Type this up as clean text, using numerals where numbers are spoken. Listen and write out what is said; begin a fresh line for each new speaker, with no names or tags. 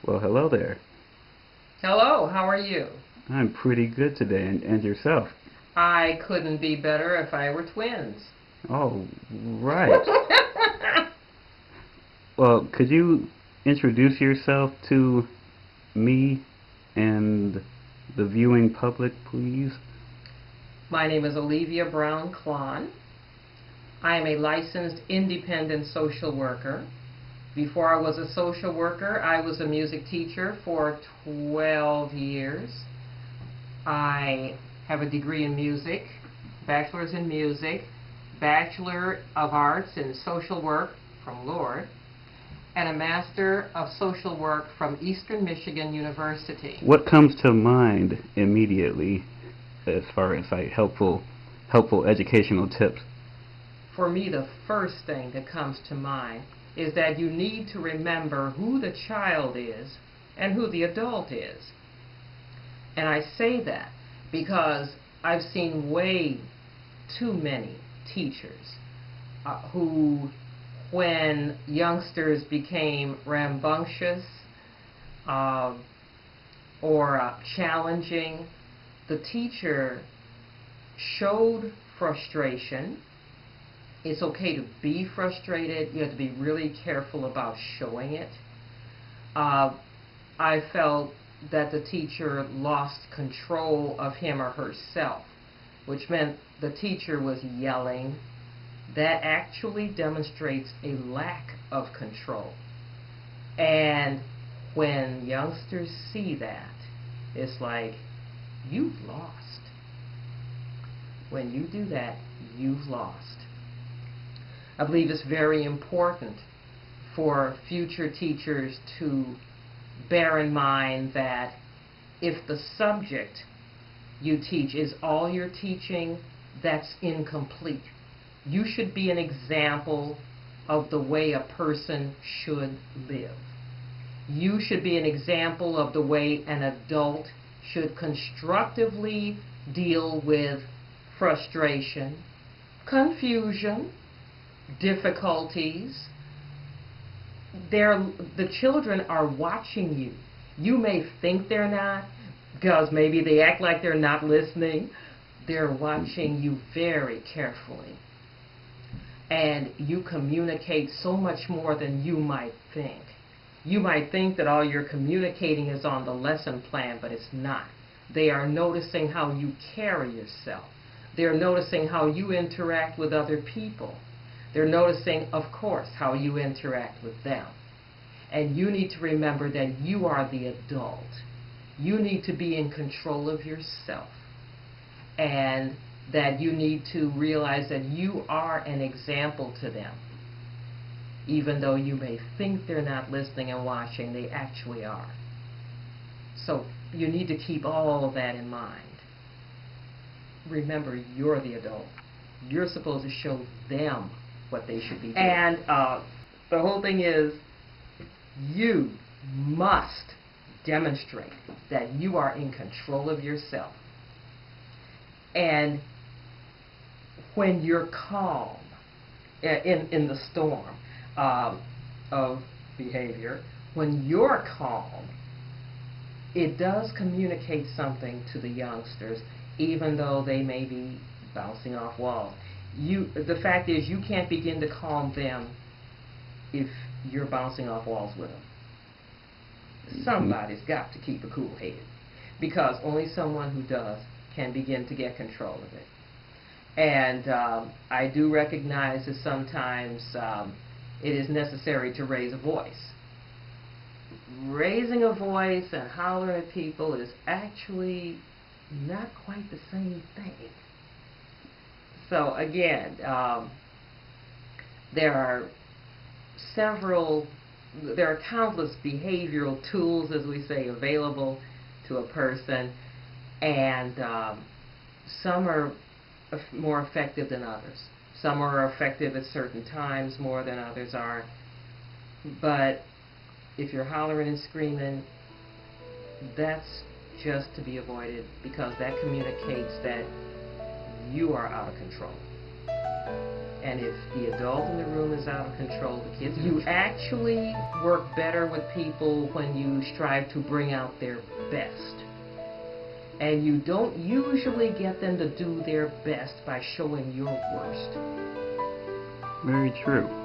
Well, hello there.
Hello, how are you?
I'm pretty good today, and yourself?
I couldn't be better if I were twins.
Oh, right. Well, could you introduce yourself to me and the viewing public, please?
My name is Olevia Brown-Klahn. I am a licensed independent social worker. Before I was a social worker, I was a music teacher for 12 years. I have a degree in music, bachelor's in music, Bachelor of Arts in social work from Lord, and a Master of Social Work from Eastern Michigan University.
What comes to mind immediately as far as helpful educational tips?
For me, the first thing that comes to mind is that you need to remember who the child is and who the adult is. And I say that because I've seen way too many teachers who, when youngsters became rambunctious uh, or challenging, the teacher showed frustration. It's okay to be frustrated. You have to be really careful about showing it. I felt that the teacher lost control of him or herself, which meant the teacher was yelling. That actually demonstrates a lack of control. And when youngsters see that, it's like, you've lost. When you do that, you've lost. I believe it's very important for future teachers to bear in mind that if the subject you teach is all you're teaching, that's incomplete. You should be an example of the way a person should live. You should be an example of the way an adult should constructively deal with frustration, confusion, difficulties. The children are watching you. You may think they're not, because maybe they act like they're not listening. They're watching you very carefully. And you communicate so much more than you might think. You might think that all you're communicating is on the lesson plan, but it's not. They are noticing how you carry yourself. They're noticing how you interact with other people. They're noticing, of course, how you interact with them. And you need to remember that you are the adult. You need to be in control of yourself. And that you need to realize that you are an example to them. Even though you may think they're not listening and watching, they actually are. So you need to keep all of that in mind. Remember, you're the adult. You're supposed to show them what they should be doing. And the whole thing is, you must demonstrate that you are in control of yourself. And when you're calm in the storm of behavior, when you're calm, it does communicate something to the youngsters, even though they may be bouncing off walls. The fact is, you can't begin to calm them if you're bouncing off walls with them. Somebody's got to keep a cool head, because only someone who does can begin to get control of it. And I do recognize that sometimes it is necessary to raise a voice. Raising a voice and hollering at people is actually not quite the same thing. So again, there are countless behavioral tools, as we say, available to a person, and some are more effective than others. Some are effective at certain times more than others are. But if you're hollering and screaming, that's just to be avoided, because that communicates that you are out of control. And if the adult in the room is out of control, the kids, you actually work better with people when you strive to bring out their best. And you don't usually get them to do their best by showing your worst.
Very true.